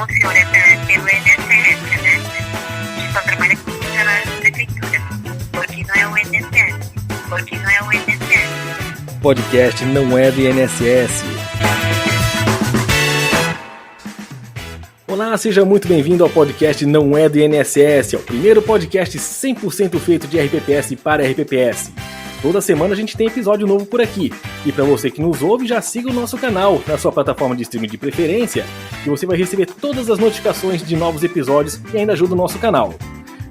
funciona pelo INSS, né? A gente só trabalha com funcionários da prefeitura, porque não é o INSS. Porque não é o INSS. Podcast não é do INSS. Olá, seja muito bem-vindo ao podcast Não é do INSS, é o primeiro podcast 100% feito de RPPS para RPPS. Toda semana a gente tem episódio novo por aqui. E para você que nos ouve, já siga o nosso canal na sua plataforma de streaming de preferência, que você vai receber todas as notificações de novos episódios e ainda ajuda o nosso canal.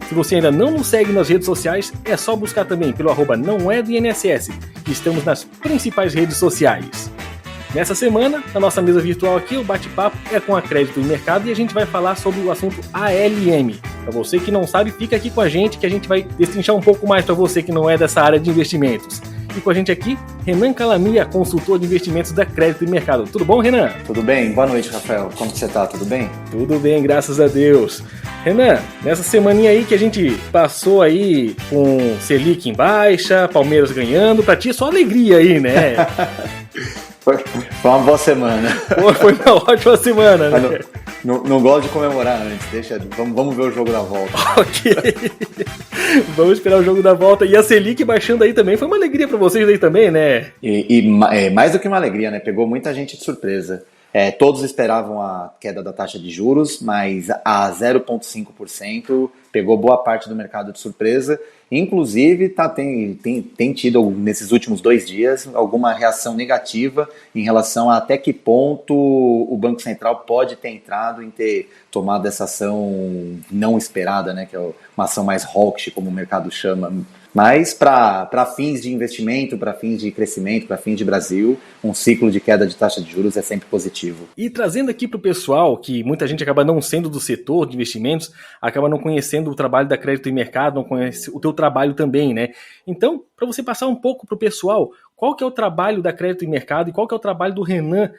Se você ainda não nos segue nas redes sociais, é só buscar também pelo @não é do INSS, que estamos nas principais redes sociais. Nessa semana, na nossa mesa virtual aqui, o bate-papo é com a Crédito e Mercado e a gente vai falar sobre o assunto ALM. Para você que não sabe, fica aqui com a gente que a gente vai destrinchar um pouco mais para você que não é dessa área de investimentos. E com a gente aqui, Renan Calamia, consultor de investimentos da Crédito e Mercado. Tudo bom, Renan? Tudo bem? Boa noite, Rafael. Como você tá? Tudo bem? Tudo bem, graças a Deus. Renan, nessa semaninha aí que a gente passou aí com Selic em baixa, Palmeiras ganhando, pra ti é só alegria aí, né? Foi uma boa semana. Foi uma ótima semana, né? Não gosto de comemorar antes, vamos ver o jogo da volta. Ok. Vamos esperar o jogo da volta. E a Selic baixando aí também, foi uma alegria pra vocês aí também, né? Mais do que uma alegria, né? Pegou muita gente de surpresa. Todos esperavam a queda da taxa de juros, mas a 0,5% pegou boa parte do mercado de surpresa. Inclusive, tem tido, nesses últimos 2 dias, alguma reação negativa em relação a até que ponto o Banco Central pode ter entrado em ter tomado essa ação não esperada, né, que é uma ação mais hawkish, como o mercado chama. Mas para fins de investimento, para fins de crescimento, para fins de Brasil, um ciclo de queda de taxa de juros é sempre positivo. E trazendo aqui para o pessoal, que muita gente acaba não sendo do setor de investimentos, acaba não conhecendo o trabalho da Crédito e Mercado, não conhece o teu trabalho também, né? Então, para você passar um pouco para o pessoal, qual que é o trabalho da Crédito e Mercado e qual que é o trabalho do Renan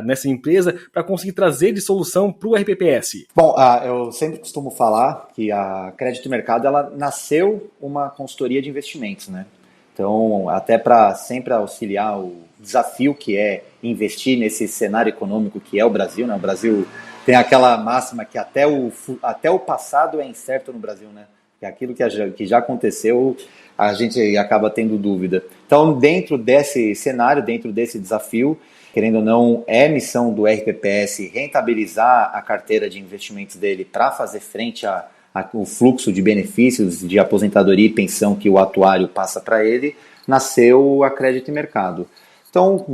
nessa empresa para conseguir trazer de solução para o RPPS? Bom, eu sempre costumo falar que a Crédito e Mercado ela nasceu uma consultoria de investimentos, né? Então, até para sempre auxiliar o desafio que é investir nesse cenário econômico que é o Brasil, né? O Brasil tem aquela máxima que até o passado é incerto no Brasil, né? Que aquilo que já aconteceu, a gente acaba tendo dúvida. Então, dentro desse cenário, dentro desse desafio, querendo ou não, é missão do RPPS rentabilizar a carteira de investimentos dele para fazer frente ao fluxo de benefícios de aposentadoria e pensão que o atuário passa para ele, nasceu a Crédito e Mercado. Então,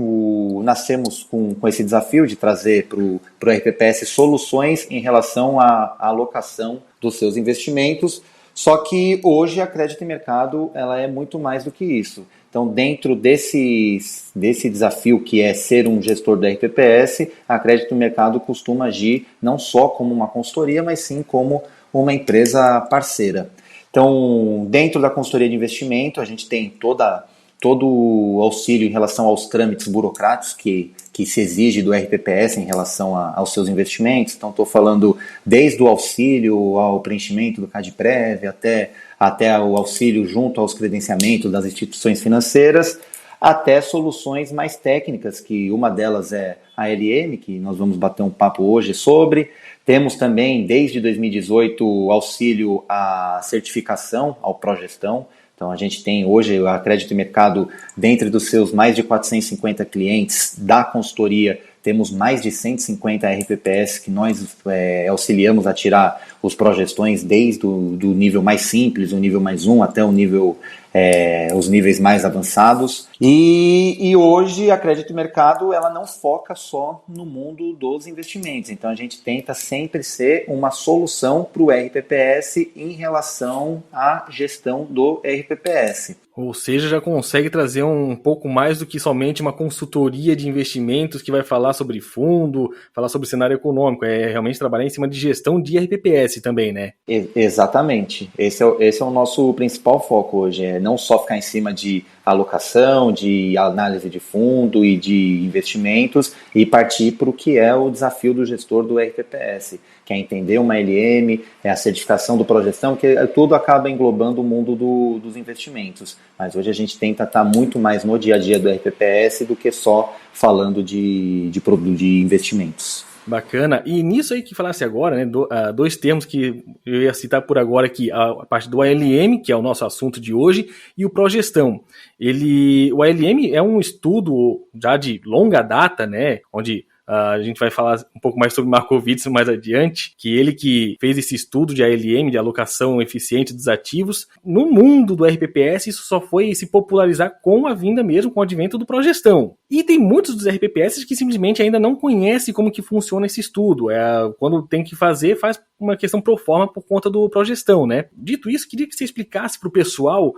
nascemos com esse desafio de trazer para o RPPS soluções em relação à alocação dos seus investimentos, só que hoje a Crédito e Mercado ela é muito mais do que isso. Então, dentro desse desafio que é ser um gestor da RPPS, a Crédito e Mercado costuma agir não só como uma consultoria, mas sim como uma empresa parceira. Então, dentro da consultoria de investimento, a gente tem todo o auxílio em relação aos trâmites burocráticos que se exige do RPPS em relação aos seus investimentos. Então, estou falando desde o auxílio ao preenchimento do CadPrev até o auxílio junto aos credenciamentos das instituições financeiras, até soluções mais técnicas, que uma delas é a ALM, que nós vamos bater um papo hoje sobre. Temos também, desde 2018, auxílio à certificação, ao Progestão. Então, a gente tem hoje a Crédito e Mercado, dentro dos seus mais de 450 clientes da consultoria, temos mais de 150 RPPS que nós auxiliamos a tirar os progestões desde do nível mais simples, o nível mais 1, até o nível, os níveis mais avançados. E hoje a Crédito e Mercado ela não foca só no mundo dos investimentos. Então a gente tenta sempre ser uma solução para o RPPS em relação à gestão do RPPS. Ou seja, já consegue trazer um pouco mais do que somente uma consultoria de investimentos que vai falar sobre fundo, falar sobre cenário econômico. É realmente trabalhar em cima de gestão de RPPS também, né? Exatamente. Esse é o nosso principal foco hoje. É não só ficar em cima de alocação, de análise de fundo e de investimentos e partir para o que é o desafio do gestor do RPPS, que é entender uma LM, a certificação do Progestão, que tudo acaba englobando o mundo dos investimentos. Mas hoje a gente tenta estar muito mais no dia a dia do RPPS do que só falando de investimentos. Bacana. E nisso aí que falasse agora, né, dois termos que eu ia citar por agora aqui, a parte do ALM, que é o nosso assunto de hoje, e o progestão. O ALM é um estudo já de longa data, né, onde a gente vai falar um pouco mais sobre Markowitz mais adiante, que ele que fez esse estudo de ALM, de alocação eficiente dos ativos. No mundo do RPPS, isso só foi se popularizar com a vinda mesmo, com o advento do progestão. E tem muitos dos RPPS que simplesmente ainda não conhecem como que funciona esse estudo. Quando tem que fazer, faz uma questão pro forma por conta do progestão, né? Dito isso, queria que você explicasse para o pessoal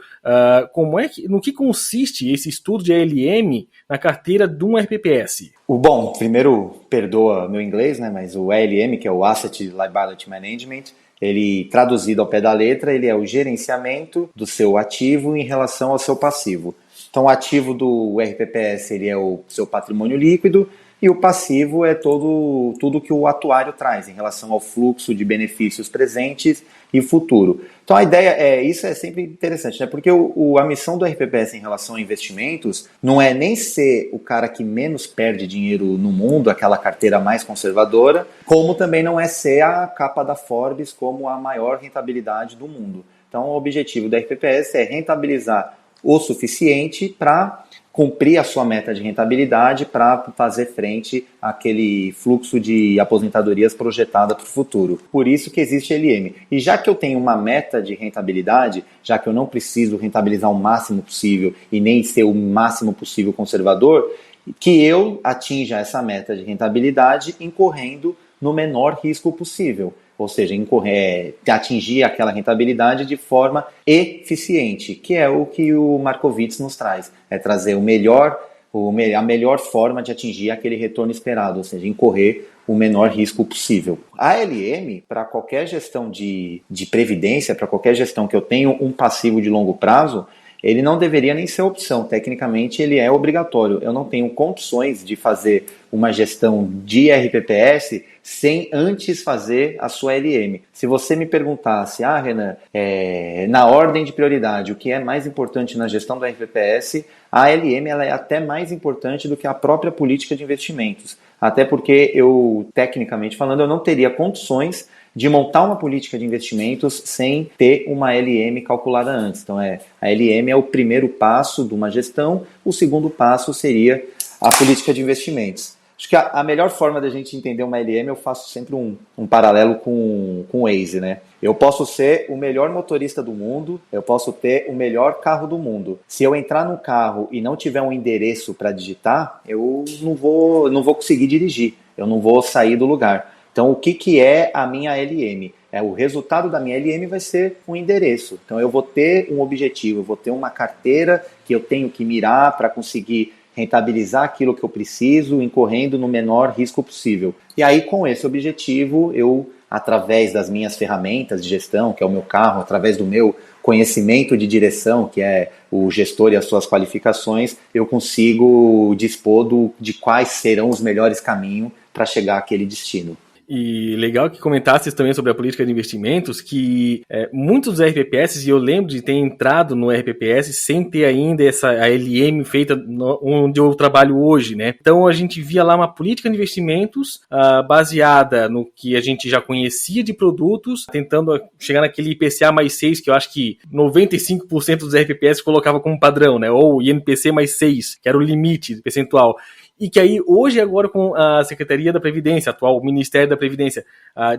no que consiste esse estudo de ALM na carteira de um RPPS. Bom, primeiro, perdoa meu inglês, né? Mas o ALM, que é o Asset Liability Management, ele, traduzido ao pé da letra, ele é o gerenciamento do seu ativo em relação ao seu passivo. Então, o ativo do RPPS ele é o seu patrimônio líquido e o passivo é tudo que o atuário traz em relação ao fluxo de benefícios presentes e futuro. Então, a ideia isso é sempre interessante, né? Porque a missão do RPPS em relação a investimentos não é nem ser o cara que menos perde dinheiro no mundo, aquela carteira mais conservadora, como também não é ser a capa da Forbes como a maior rentabilidade do mundo. Então, o objetivo do RPPS é rentabilizar o suficiente para cumprir a sua meta de rentabilidade para fazer frente àquele fluxo de aposentadorias projetada para o futuro. Por isso que existe LM. E já que eu tenho uma meta de rentabilidade, já que eu não preciso rentabilizar o máximo possível e nem ser o máximo possível conservador, que eu atinja essa meta de rentabilidade incorrendo no menor risco possível. Ou seja, atingir aquela rentabilidade de forma eficiente, que é o que o Markowitz nos traz. É trazer a melhor forma de atingir aquele retorno esperado, ou seja, incorrer o menor risco possível. A ALM, para qualquer gestão de previdência, para qualquer gestão que eu tenho um passivo de longo prazo, ele não deveria nem ser opção. Tecnicamente, ele é obrigatório. Eu não tenho condições de fazer uma gestão de RPPS sem antes fazer a sua LM. Se você me perguntasse, Renan, na ordem de prioridade, o que é mais importante na gestão do RPPS, a LM ela é até mais importante do que a própria política de investimentos. Até porque tecnicamente falando, eu não teria condições de montar uma política de investimentos sem ter uma LM calculada antes. Então, a LM é o primeiro passo de uma gestão, o segundo passo seria a política de investimentos. Acho que a melhor forma da gente entender uma LM, eu faço sempre um paralelo com o Waze, né? Eu posso ser o melhor motorista do mundo, eu posso ter o melhor carro do mundo. Se eu entrar num carro e não tiver um endereço para digitar, eu não vou conseguir dirigir, eu não vou sair do lugar. Então, o que é a minha LM? O resultado da minha LM vai ser um endereço. Então, eu vou ter um objetivo, eu vou ter uma carteira que eu tenho que mirar para conseguir rentabilizar aquilo que eu preciso, incorrendo no menor risco possível. E aí, com esse objetivo, através das minhas ferramentas de gestão, que é o meu carro, através do meu conhecimento de direção, que é o gestor e as suas qualificações, eu consigo dispor de quais serão os melhores caminhos para chegar àquele destino. E legal que comentasse também sobre a política de investimentos, que muitos dos RPPS, e eu lembro de ter entrado no RPPS sem ter ainda a LM feita onde eu trabalho hoje, né? Então a gente via lá uma política de investimentos baseada no que a gente já conhecia de produtos, tentando chegar naquele IPCA mais 6, que eu acho que 95% dos RPPS colocava como padrão, né? Ou INPC mais 6, que era o limite percentual. E que aí, hoje, agora com a Secretaria da Previdência, atual Ministério da Previdência,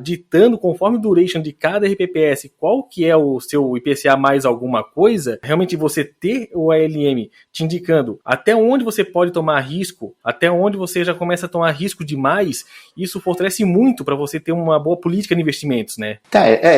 ditando conforme o duration de cada RPPS, qual que é o seu IPCA mais alguma coisa, realmente você ter o ALM te indicando até onde você pode tomar risco, até onde você já começa a tomar risco demais, isso fortalece muito para você ter uma boa política de investimentos, né?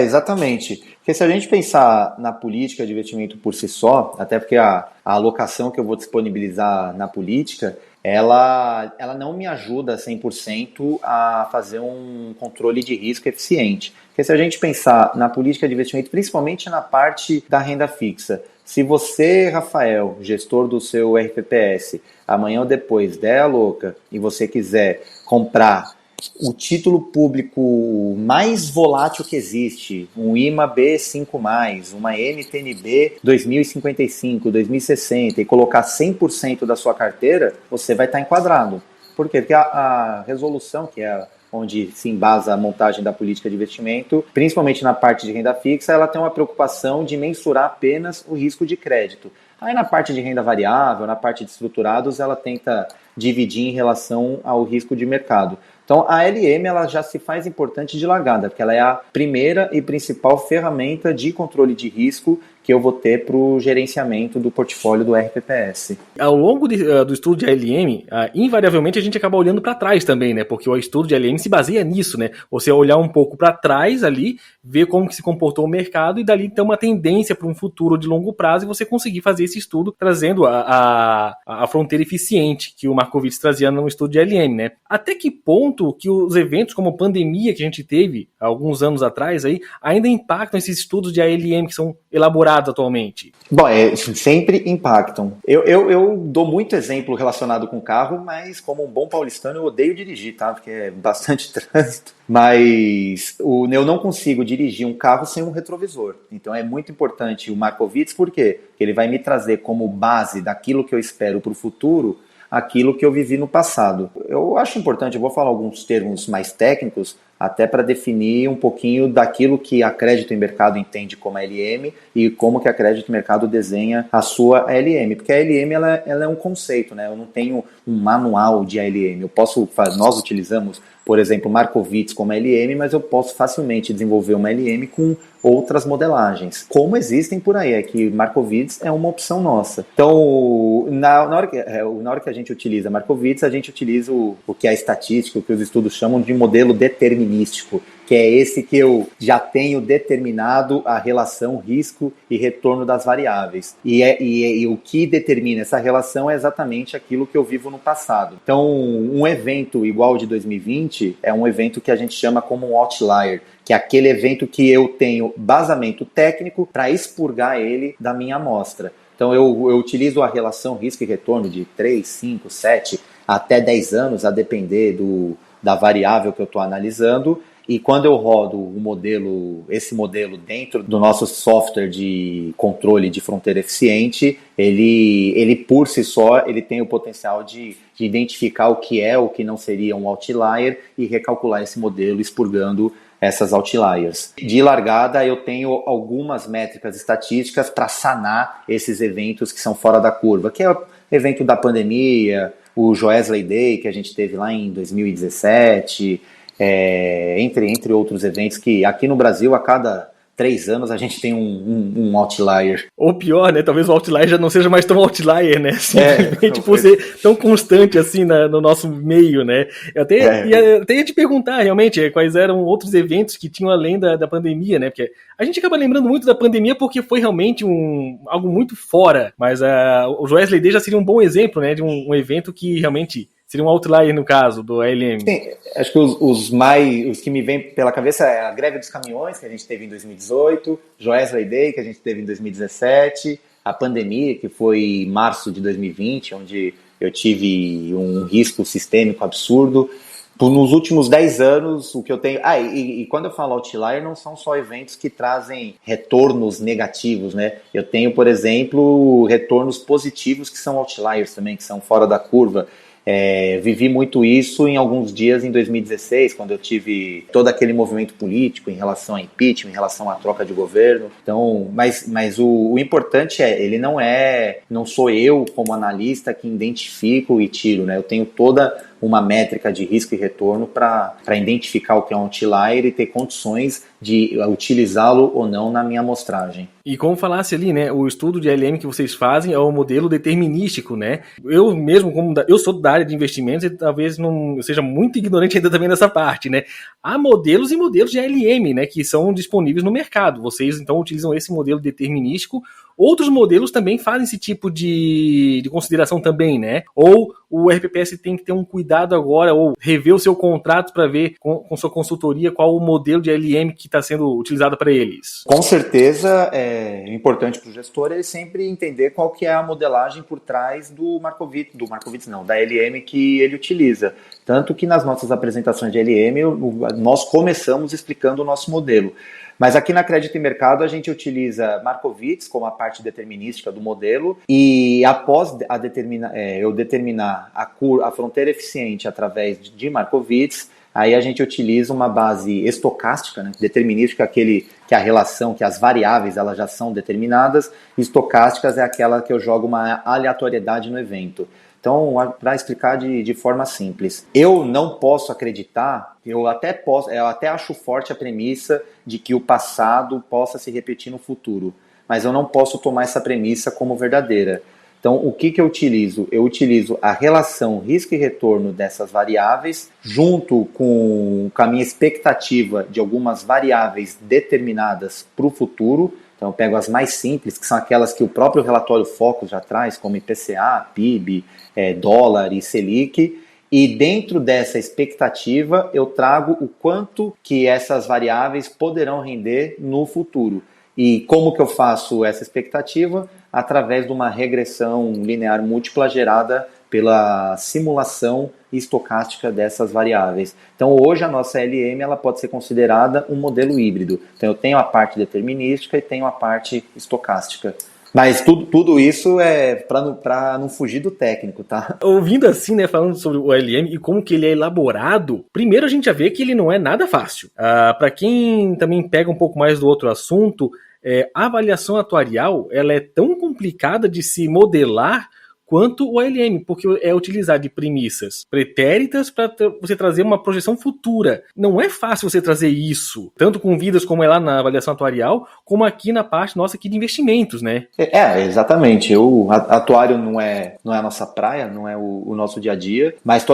Exatamente. Porque se a gente pensar na política de investimento por si só, até porque a alocação que eu vou disponibilizar na política, ela não me ajuda 100% a fazer um controle de risco eficiente. Porque se a gente pensar na política de investimento, principalmente na parte da renda fixa, se você, Rafael, gestor do seu RPPS, amanhã ou depois der a louca e você quiser comprar o título público mais volátil que existe, um IMA B5+, uma NTNB 2055, 2060 e colocar 100% da sua carteira, você vai estar enquadrado. Por quê? Porque a resolução, que é onde se embasa a montagem da política de investimento, principalmente na parte de renda fixa, ela tem uma preocupação de mensurar apenas o risco de crédito. Aí na parte de renda variável, na parte de estruturados, ela tenta dividir em relação ao risco de mercado. Então a LM ela já se faz importante de largada, porque ela é a primeira e principal ferramenta de controle de risco que eu vou ter para o gerenciamento do portfólio do RPPS. Ao longo do estudo de ALM, invariavelmente a gente acaba olhando para trás também, né? Porque o estudo de ALM se baseia nisso, né? Você olhar um pouco para trás ali, ver como que se comportou o mercado e dali ter uma tendência para um futuro de longo prazo e você conseguir fazer esse estudo trazendo a fronteira eficiente que o Markowitz trazia no estudo de ALM, né? Até que ponto que os eventos como a pandemia que a gente teve há alguns anos atrás aí, ainda impactam esses estudos de ALM que são elaborados atualmente? Bom, sempre impactam. Eu dou muito exemplo relacionado com carro, mas como um bom paulistano eu odeio dirigir, tá? Porque é bastante trânsito. Mas eu não consigo dirigir um carro sem um retrovisor. Então é muito importante o Markowitz, por quê? Porque ele vai me trazer como base daquilo que eu espero para o futuro, aquilo que eu vivi no passado. Eu acho importante, eu vou falar alguns termos mais técnicos, até para definir um pouquinho daquilo que a Crédito em Mercado entende como LM e como que a Crédito em Mercado desenha a sua ALM. Porque a ALM ela é um conceito, né? Eu não tenho um manual de ALM. Nós utilizamos, por exemplo, Markowitz como LM, mas eu posso facilmente desenvolver uma LM com outras modelagens. Como existem por aí, é que Markowitz é uma opção nossa. Então, na hora que a gente utiliza Markowitz, a gente utiliza o que é a estatística, o que os estudos chamam de modelo determinístico, que é esse que eu já tenho determinado a relação risco e retorno das variáveis. E o que determina essa relação é exatamente aquilo que eu vivo no passado. Então, um evento igual ao de 2020 é um evento que a gente chama como um outlier, que é aquele evento que eu tenho basamento técnico para expurgar ele da minha amostra. Então, eu utilizo a relação risco e retorno de 3, 5, 7 até 10 anos, a depender da variável que eu estou analisando. E quando eu rodo esse modelo dentro do nosso software de controle de fronteira eficiente, ele por si só ele tem o potencial de identificar o que é ou que não seria um outlier e recalcular esse modelo expurgando essas outliers. De largada, eu tenho algumas métricas estatísticas para sanar esses eventos que são fora da curva, que é o evento da pandemia, o Joesley Day, que a gente teve lá em 2017, entre outros eventos que aqui no Brasil, a cada 3 anos, a gente tem um outlier. Ou pior, né? Talvez o outlier já não seja mais tão outlier, né? Simplesmente por ser tão constante assim no nosso meio, né? Eu até ia te perguntar, realmente, quais eram outros eventos que tinham além da pandemia, né? Porque a gente acaba lembrando muito da pandemia porque foi realmente algo muito fora, mas o Joesley Day já seria um bom exemplo, né? De um evento que realmente seria um outlier no caso do ALM. Sim, acho que os que me vêm pela cabeça é a greve dos caminhões, que a gente teve em 2018, Joesley Day, que a gente teve em 2017, a pandemia, que foi em março de 2020, onde eu tive um risco sistêmico absurdo. Nos últimos 10 anos, o que eu tenho... E quando eu falo outlier, não são só eventos que trazem retornos negativos, né? Eu tenho, por exemplo, retornos positivos que são outliers também, que são fora da curva. Vivi muito isso em alguns dias em 2016, quando eu tive todo aquele movimento político em relação a impeachment, em relação à troca de governo. Então, mas o importante ele não sou eu como analista que identifico e tiro, né? Eu tenho toda uma métrica de risco e retorno para identificar o que é um outlier e ter condições de utilizá-lo ou não na minha amostragem. E como falasse ali, né, o estudo de LM que vocês fazem é o modelo determinístico, né? Eu mesmo, eu sou da área de investimentos e talvez não eu seja muito ignorante ainda também nessa parte, né? Há modelos e modelos de LM, né, que são disponíveis no mercado. Vocês, então, utilizam esse modelo determinístico. Outros modelos também fazem esse tipo de consideração também, né? Ou o RPPS tem que ter um cuidado agora, ou rever o seu contrato para ver com sua consultoria qual o modelo de LM que está sendo utilizado para eles. Com certeza é importante para o gestor ele sempre entender qual que é a modelagem por trás da LM que ele utiliza. Tanto que nas nossas apresentações de LM nós começamos explicando o nosso modelo. Mas aqui na Crédito e Mercado a gente utiliza Markowitz como a parte determinística do modelo e após eu determinar a fronteira eficiente através de Markowitz, aí a gente utiliza uma base estocástica, né, determinística, que a relação, que as variáveis elas já são determinadas, estocásticas é aquela que eu jogo uma aleatoriedade no evento. Então, para explicar de forma simples, eu não posso acreditar, eu até acho forte a premissa de que o passado possa se repetir no futuro, mas eu não posso tomar essa premissa como verdadeira. Então, o que eu utilizo? Eu utilizo a relação risco e retorno dessas variáveis, junto com a minha expectativa de algumas variáveis determinadas para o futuro. Então, eu pego as mais simples, que são aquelas que o próprio relatório Focus já traz, como IPCA, PIB, dólar e Selic, e dentro dessa expectativa eu trago o quanto que essas variáveis poderão render no futuro. E como que eu faço essa expectativa? Através de uma regressão linear múltipla gerada pela simulação estocástica dessas variáveis. Então hoje a nossa LM ela pode ser considerada um modelo híbrido. Então eu tenho a parte determinística e tenho a parte estocástica. Mas tudo isso é para não fugir do técnico, tá? Ouvindo assim, né, falando sobre o OLM e como que ele é elaborado, primeiro a gente já vê que ele não é nada fácil. Para quem também pega um pouco mais do outro assunto, a avaliação atuarial ela é tão complicada de se modelar quanto o OLM, porque é utilizar de premissas pretéritas para você trazer uma projeção futura. Não é fácil você trazer isso, tanto com vidas como é lá na avaliação atuarial, como aqui na parte nossa aqui de investimentos, né? Exatamente. O atuário não é a nossa praia, não é o nosso dia a dia, mas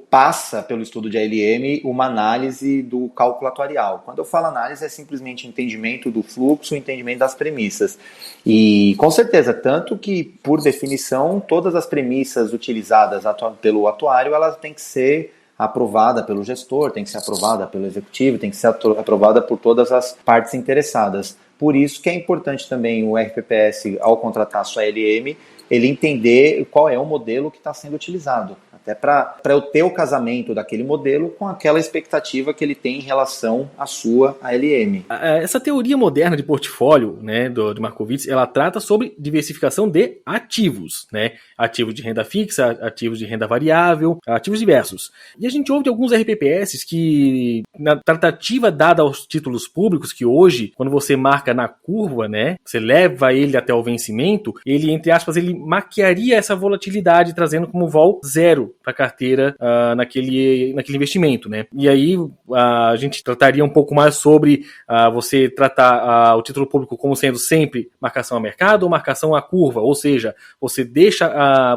passa pelo estudo de ALM uma análise do cálculo atuarial. Quando eu falo análise, é simplesmente entendimento do fluxo, entendimento das premissas. E com certeza, tanto que, por definição, todas as premissas utilizadas pelo atuário, elas têm que ser aprovada pelo gestor, tem que ser aprovada pelo executivo, tem que ser aprovada por todas as partes interessadas. Por isso que é importante também o RPPS, ao contratar a sua LM, ele entender qual é o modelo que está sendo utilizado. Até para eu ter o casamento daquele modelo com aquela expectativa que ele tem em relação à sua ALM. Essa teoria moderna de portfólio, né, de Markowitz, ela trata sobre diversificação de ativos, né? Ativos de renda fixa, ativos de renda variável, ativos diversos. E a gente ouve de alguns RPPS que, na tratativa dada aos títulos públicos, que hoje, quando você marca na curva, né, você leva ele até o vencimento, ele, entre aspas, ele maquiaria essa volatilidade, trazendo como vol zero para a carteira naquele investimento, né? E aí a gente trataria um pouco mais sobre você tratar o título público como sendo sempre marcação a mercado ou marcação à curva, ou seja, você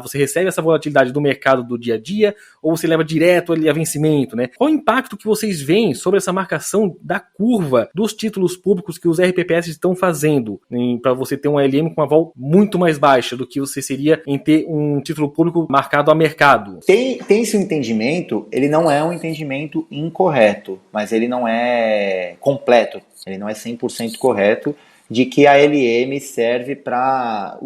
você recebe essa volatilidade do mercado do dia a dia ou você leva direto ali a vencimento, né? Qual o impacto que vocês veem sobre essa marcação da curva dos títulos públicos que os RPPS estão fazendo para você ter um ALM com uma vol muito mais baixa do que você seria em ter um título público marcado a mercado? Tem esse entendimento, ele não é um entendimento incorreto, mas ele não é completo, ele não é 100% correto, de que a LM serve para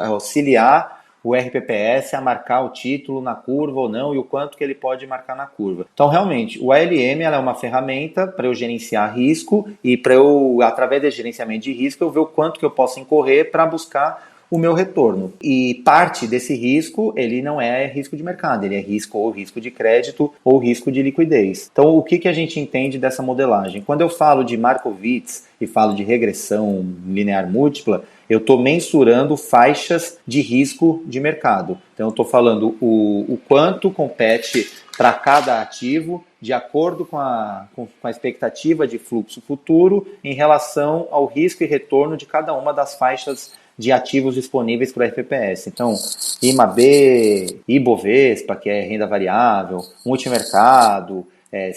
auxiliar o RPPS a marcar o título na curva ou não, e o quanto que ele pode marcar na curva. Então, realmente, o ALM ela é uma ferramenta para eu gerenciar risco e para eu, através desse gerenciamento de risco, eu ver o quanto que eu posso incorrer para buscar o meu retorno. E parte desse risco, ele não é risco de mercado, ele é risco de crédito ou risco de liquidez. Então, o que a gente entende dessa modelagem? Quando eu falo de Markowitz e falo de regressão linear múltipla, eu estou mensurando faixas de risco de mercado. Então, eu estou falando o quanto compete para cada ativo de acordo com a expectativa de fluxo futuro em relação ao risco e retorno de cada uma das faixas de ativos disponíveis para o RPPS. Então, IMAB, Ibovespa, que é renda variável, multimercado,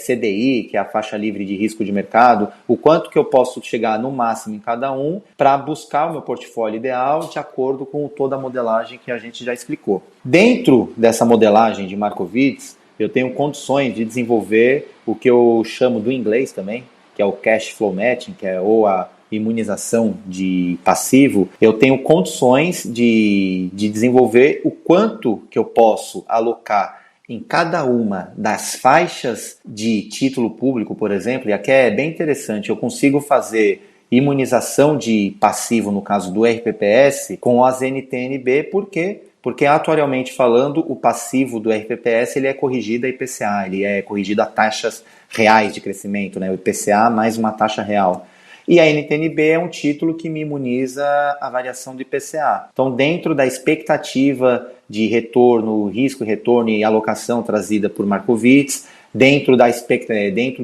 CDI, que é a faixa livre de risco de mercado, o quanto que eu posso chegar no máximo em cada um para buscar o meu portfólio ideal de acordo com toda a modelagem que a gente já explicou. Dentro dessa modelagem de Markowitz, eu tenho condições de desenvolver o que eu chamo do inglês também, que é o cash flow matching, que é ou a imunização de passivo. Eu tenho condições de desenvolver o quanto que eu posso alocar em cada uma das faixas de título público, por exemplo, e aqui é bem interessante, eu consigo fazer imunização de passivo, no caso do RPPS, com as NTN-B, por quê? Porque atuarialmente falando, o passivo do RPPS ele é corrigido a IPCA, ele é corrigido a taxas reais de crescimento, né? O IPCA mais uma taxa real. E a NTN-B é um título que me imuniza a variação do IPCA. Então, dentro da expectativa de retorno, risco, retorno e alocação trazida por Markowitz, dentro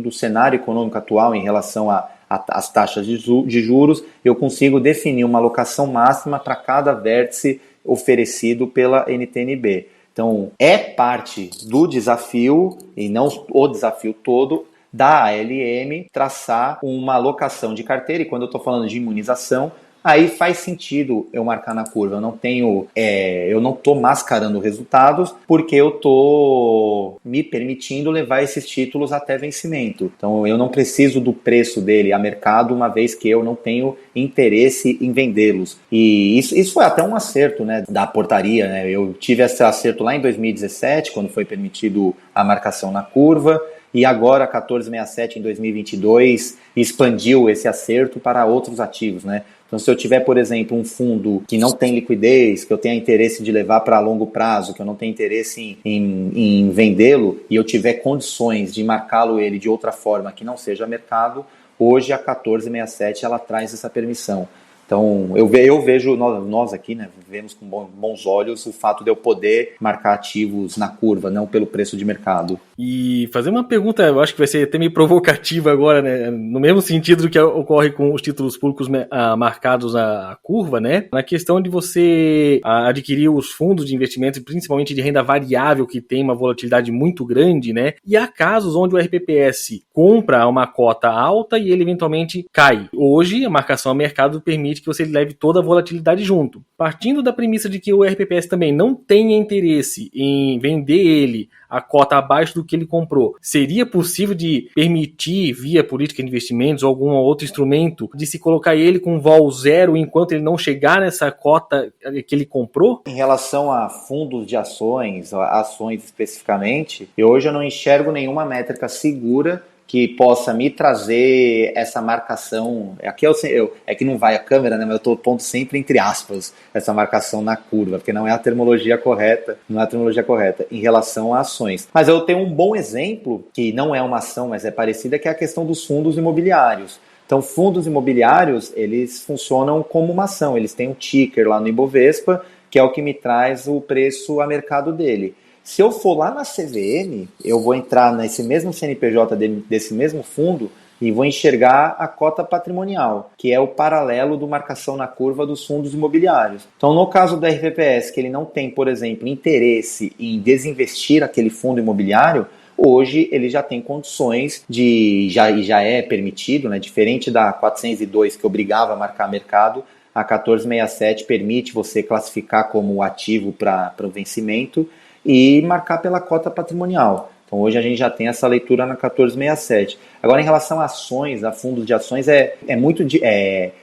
do cenário econômico atual em relação às taxas de juros, eu consigo definir uma alocação máxima para cada vértice oferecido pela NTN-B. Então, é parte do desafio, e não o desafio todo, da ALM traçar uma alocação de carteira, e quando eu estou falando de imunização, aí faz sentido eu marcar na curva. Eu não estou mascarando resultados, porque eu estou me permitindo levar esses títulos até vencimento. Então eu não preciso do preço dele a mercado, uma vez que eu não tenho interesse em vendê-los. E isso foi até um acerto, né, da portaria, né? Eu tive esse acerto lá em 2017, quando foi permitido a marcação na curva. E agora, a 1467 em 2022, expandiu esse acerto para outros ativos, né? Então, se eu tiver, por exemplo, um fundo que não tem liquidez, que eu tenha interesse de levar para longo prazo, que eu não tenho interesse em vendê-lo, e eu tiver condições de marcá-lo ele de outra forma que não seja mercado, hoje a 1467 ela traz essa permissão. Então, eu vejo, nós aqui, né, vemos com bons olhos o fato de eu poder marcar ativos na curva, não pelo preço de mercado. E fazer uma pergunta, eu acho que vai ser até meio provocativa agora, né, no mesmo sentido do que ocorre com os títulos públicos marcados à curva, né, na questão de você adquirir os fundos de investimento, principalmente de renda variável, que tem uma volatilidade muito grande, né, e há casos onde o RPPS compra uma cota alta e ele eventualmente cai. Hoje, a marcação a mercado permite que você leve toda a volatilidade junto. Partindo da premissa de que o RPPS também não tenha interesse em vender ele a cota abaixo do que ele comprou, seria possível de permitir, via política de investimentos ou algum outro instrumento, de se colocar ele com vol zero enquanto ele não chegar nessa cota que ele comprou? Em relação a fundos de ações especificamente, hoje eu não enxergo nenhuma métrica segura que possa me trazer essa marcação. Aqui é que não vai a câmera, né? Mas eu estou pondo sempre entre aspas essa marcação na curva, porque não é a terminologia correta, em relação a ações. Mas eu tenho um bom exemplo, que não é uma ação, mas é parecida, que é a questão dos fundos imobiliários. Então, fundos imobiliários, eles funcionam como uma ação, eles têm um ticker lá no Ibovespa, que é o que me traz o preço a mercado dele. Se eu for lá na CVM, eu vou entrar nesse mesmo CNPJ desse mesmo fundo e vou enxergar a cota patrimonial, que é o paralelo do marcação na curva dos fundos imobiliários. Então, no caso do RPPS, que ele não tem, por exemplo, interesse em desinvestir aquele fundo imobiliário, hoje ele já tem condições já é permitido, né, diferente da 402 que obrigava a marcar mercado, a 1467 permite você classificar como ativo para o vencimento e marcar pela cota patrimonial. Então hoje a gente já tem essa leitura na 1467. Agora, em relação a ações, a fundos de ações,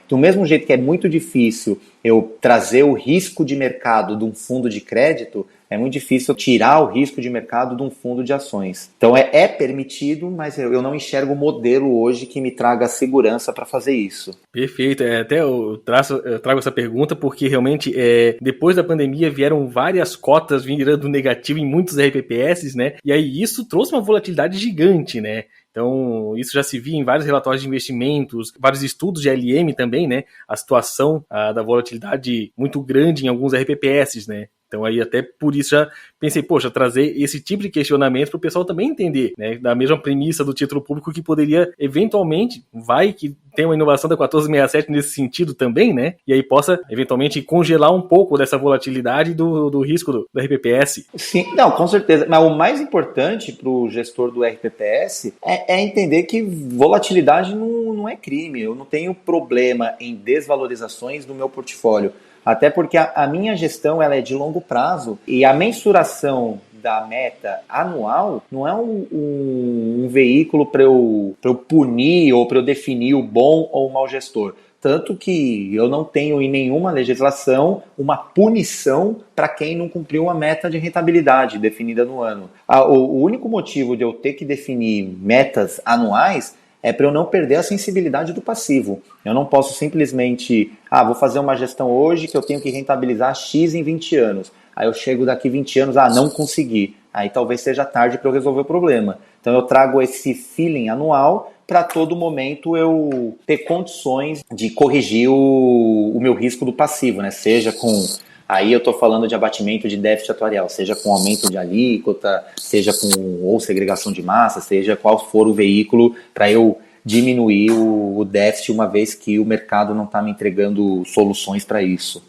do mesmo jeito que é muito difícil eu trazer o risco de mercado de um fundo de crédito, é muito difícil tirar o risco de mercado de um fundo de ações. Então é permitido, mas eu não enxergo o modelo hoje que me traga segurança para fazer isso. Perfeito, até eu trago essa pergunta porque realmente depois da pandemia vieram várias cotas virando negativo em muitos RPPS, né? E aí isso trouxe uma volatilidade gigante, né? Então, isso já se viu em vários relatórios de investimentos, vários estudos de LM também, né? A situação da volatilidade muito grande em alguns RPPS, né? Então aí até por isso já pensei, poxa, trazer esse tipo de questionamento para o pessoal também entender, né? Da mesma premissa do título público que poderia eventualmente, vai que tem uma inovação da 1467 nesse sentido também, né? E aí possa eventualmente congelar um pouco dessa volatilidade do risco do RPPS. Sim, não, com certeza. Mas o mais importante para o gestor do RPPS é entender que volatilidade não é crime. Eu não tenho problema em desvalorizações do meu portfólio. Até porque a minha gestão ela é de longo prazo e a mensuração da meta anual não é um veículo para eu punir ou para eu definir o bom ou o mau gestor. Tanto que eu não tenho em nenhuma legislação uma punição para quem não cumpriu uma meta de rentabilidade definida no ano. O único motivo de eu ter que definir metas anuais é para eu não perder a sensibilidade do passivo. Eu não posso simplesmente, vou fazer uma gestão hoje que eu tenho que rentabilizar X em 20 anos. Aí eu chego daqui 20 anos, não consegui. Aí talvez seja tarde para eu resolver o problema. Então eu trago esse feeling anual para todo momento eu ter condições de corrigir o meu risco do passivo, né? Seja com... Aí eu estou falando de abatimento de déficit atuarial, seja com aumento de alíquota, seja com ou segregação de massa, seja qual for o veículo para eu diminuir o déficit uma vez que o mercado não está me entregando soluções para isso.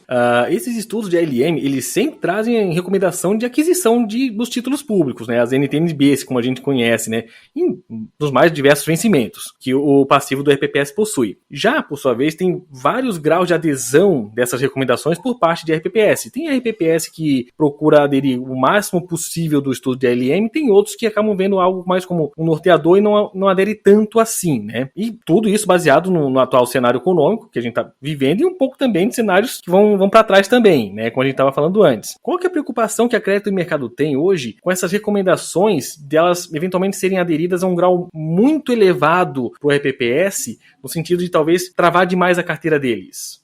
Esses estudos de ALM, eles sempre trazem recomendação de aquisição dos títulos públicos, né, as NTNBs, como a gente conhece, né, nos mais diversos vencimentos que o passivo do RPPS possui. Já, por sua vez, tem vários graus de adesão dessas recomendações por parte de RPPS. Tem RPPS que procura aderir o máximo possível do estudo de ALM, tem outros que acabam vendo algo mais como um norteador e não adere tanto assim, né? E tudo isso baseado no atual cenário econômico que a gente está vivendo e um pouco também de cenários que vão para trás também, né? Como a gente estava falando antes. Qual que é a preocupação que a Crédito e Mercado tem hoje com essas recomendações delas eventualmente serem aderidas a um grau muito elevado para o RPPS, no sentido de talvez travar demais a carteira deles?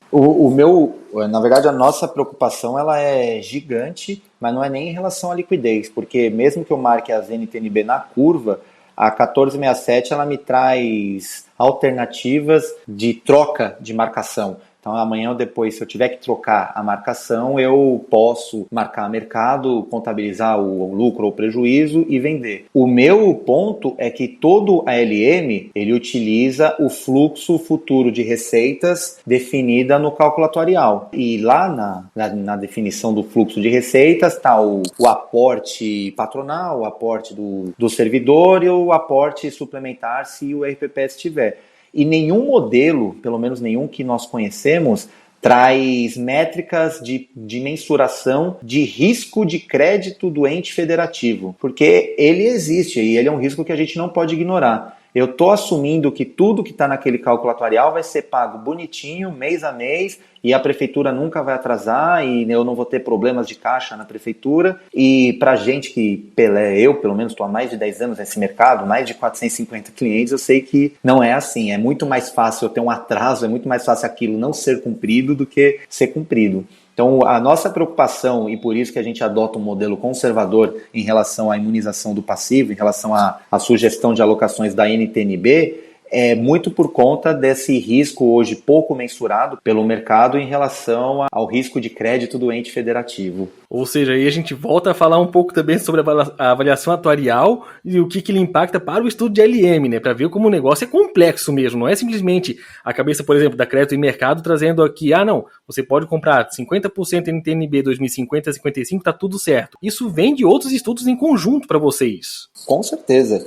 Na verdade, a nossa preocupação ela é gigante, mas não é nem em relação à liquidez, porque mesmo que eu marque as NTNB na curva, a 1467 ela me traz alternativas de troca de marcação. Então amanhã ou depois, se eu tiver que trocar a marcação, eu posso marcar mercado, contabilizar o lucro ou prejuízo e vender. O meu ponto é que todo ALM ele utiliza o fluxo futuro de receitas definida no cálculo atuarial. E lá na definição do fluxo de receitas está o aporte patronal, o aporte do servidor e o aporte suplementar se o RPPS tiver. E nenhum modelo, pelo menos nenhum que nós conhecemos, traz métricas de mensuração de risco de crédito do ente federativo, porque ele existe e ele é um risco que a gente não pode ignorar. Eu estou assumindo que tudo que está naquele cálculo atuarial vai ser pago bonitinho, mês a mês, e a prefeitura nunca vai atrasar, e eu não vou ter problemas de caixa na prefeitura. E para gente que, eu pelo menos estou há mais de 10 anos nesse mercado, mais de 450 clientes, eu sei que não é assim. É muito mais fácil eu ter um atraso, é muito mais fácil aquilo não ser cumprido do que ser cumprido. Então, a nossa preocupação, e por isso que a gente adota um modelo conservador em relação à imunização do passivo, em relação à sugestão de alocações da NTNB, é muito por conta desse risco hoje pouco mensurado pelo mercado em relação ao risco de crédito do ente federativo. Ou seja, aí a gente volta a falar um pouco também sobre a avaliação atuarial e o que ele impacta para o estudo de LM, né? Para ver como o negócio é complexo mesmo. Não é simplesmente a cabeça, por exemplo, da Crédito e Mercado trazendo aqui, não, você pode comprar 50% NTNB 2050, 55, tá tudo certo. Isso vem de outros estudos em conjunto para vocês. Com certeza.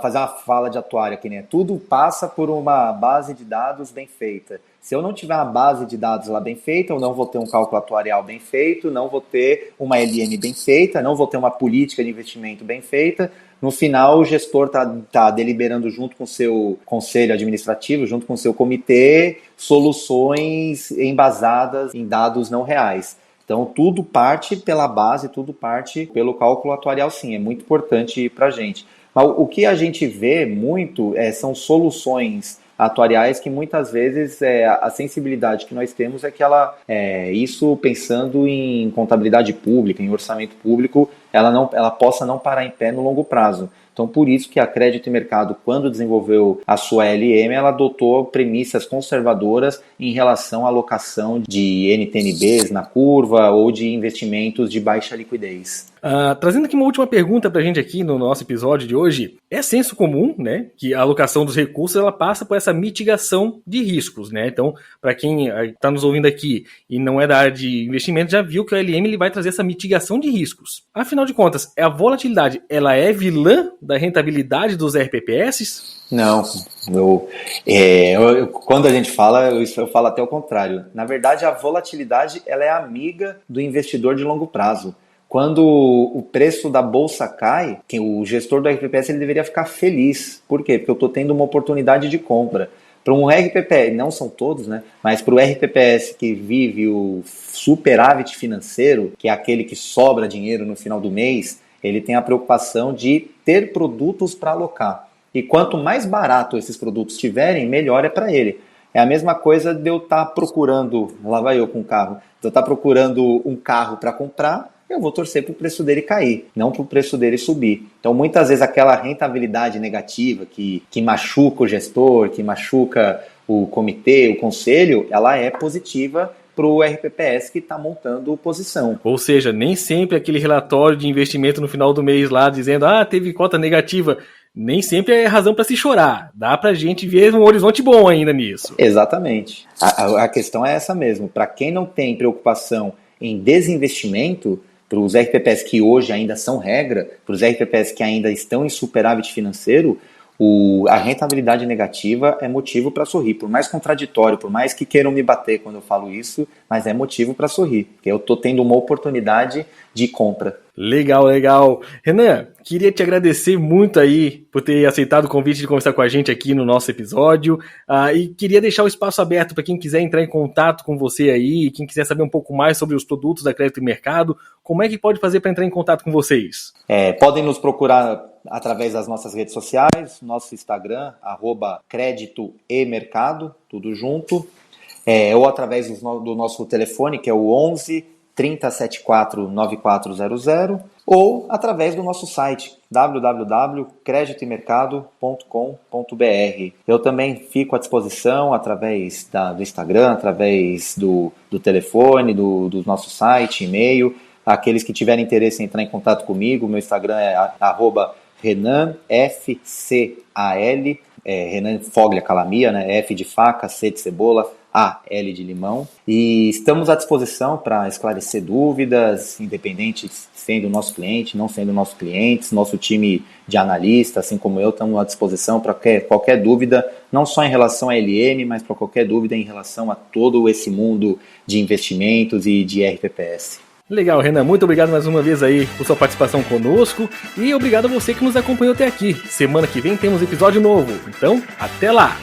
Fazer uma fala de atuário aqui, né? Tudo passa por uma base de dados bem feita. Se eu não tiver uma base de dados lá bem feita, eu não vou ter um cálculo atuarial bem feito, não vou ter uma LM bem feita, não vou ter uma política de investimento bem feita. No final, o gestor tá deliberando junto com o seu conselho administrativo, junto com o seu comitê, soluções embasadas em dados não reais. Então, tudo parte pela base, tudo parte pelo cálculo atuarial, sim. É muito importante para a gente. Mas o que a gente vê muito são soluções atuariais que muitas vezes a sensibilidade que nós temos é que isso pensando em contabilidade pública, em orçamento público, ela possa não parar em pé no longo prazo. Então, por isso que a Crédito e Mercado, quando desenvolveu a sua LM, ela adotou premissas conservadoras em relação à alocação de NTNBs na curva ou de investimentos de baixa liquidez. Trazendo aqui uma última pergunta para a gente aqui no nosso episódio de hoje, é senso comum, né, que a alocação dos recursos ela passa por essa mitigação de riscos, né? Então, para quem está nos ouvindo aqui e não é da área de investimento, já viu que o LM ele vai trazer essa mitigação de riscos. Afinal de contas, a volatilidade ela é vilã da rentabilidade dos RPPS? Não, quando a gente fala, eu falo até o contrário. Na verdade, a volatilidade ela é amiga do investidor de longo prazo. Quando o preço da bolsa cai, o gestor do RPPS ele deveria ficar feliz. Por quê? Porque eu estou tendo uma oportunidade de compra. Para um RPPS, não são todos, né? Mas para o RPPS que vive o superávit financeiro, que é aquele que sobra dinheiro no final do mês, ele tem a preocupação de ter produtos para alocar. E quanto mais barato esses produtos tiverem, melhor é para ele. É a mesma coisa de eu estar procurando, lá vai eu com o carro, de eu estar procurando um carro para comprar, eu vou torcer para o preço dele cair, não para o preço dele subir. Então, muitas vezes, aquela rentabilidade negativa que machuca o gestor, que machuca o comitê, o conselho, ela é positiva para o RPPS que está montando posição. Ou seja, nem sempre aquele relatório de investimento no final do mês lá dizendo teve cota negativa, nem sempre é razão para se chorar. Dá para a gente ver um horizonte bom ainda nisso. Exatamente. A questão é essa mesmo. Para quem não tem preocupação em desinvestimento, para os RPPS que hoje ainda são regra, para os RPPS que ainda estão em superávit financeiro, a rentabilidade negativa é motivo para sorrir. Por mais contraditório, por mais que queiram me bater quando eu falo isso, mas é motivo para sorrir, porque eu estou tendo uma oportunidade de compra. Legal, legal. Renan, queria te agradecer muito aí por ter aceitado o convite de conversar com a gente aqui no nosso episódio e queria deixar o espaço aberto para quem quiser entrar em contato com você aí, quem quiser saber um pouco mais sobre os produtos da Crédito e Mercado, como é que pode fazer para entrar em contato com vocês? Podem nos procurar através das nossas redes sociais, nosso Instagram, @Crédito e Mercado, tudo junto, ou através do nosso telefone, que é o 11 3074 9400, ou através do nosso site www.creditoemercado.com.br. Eu também fico à disposição através do Instagram, através do telefone, do nosso site, e-mail. Aqueles que tiverem interesse em entrar em contato comigo, meu Instagram é @RenanFCAL, Renan Foglia Calamia, né? F de faca, C de cebola, A-L de limão. E estamos à disposição para esclarecer dúvidas, independente sendo nosso cliente, não sendo nosso cliente, nosso time de analistas, assim como eu, estamos à disposição para qualquer dúvida, não só em relação a LM, mas para qualquer dúvida em relação a todo esse mundo de investimentos e de RPPS. Legal, Renan, muito obrigado mais uma vez aí por sua participação conosco e obrigado a você que nos acompanhou até aqui. Semana que vem temos episódio novo, então até lá!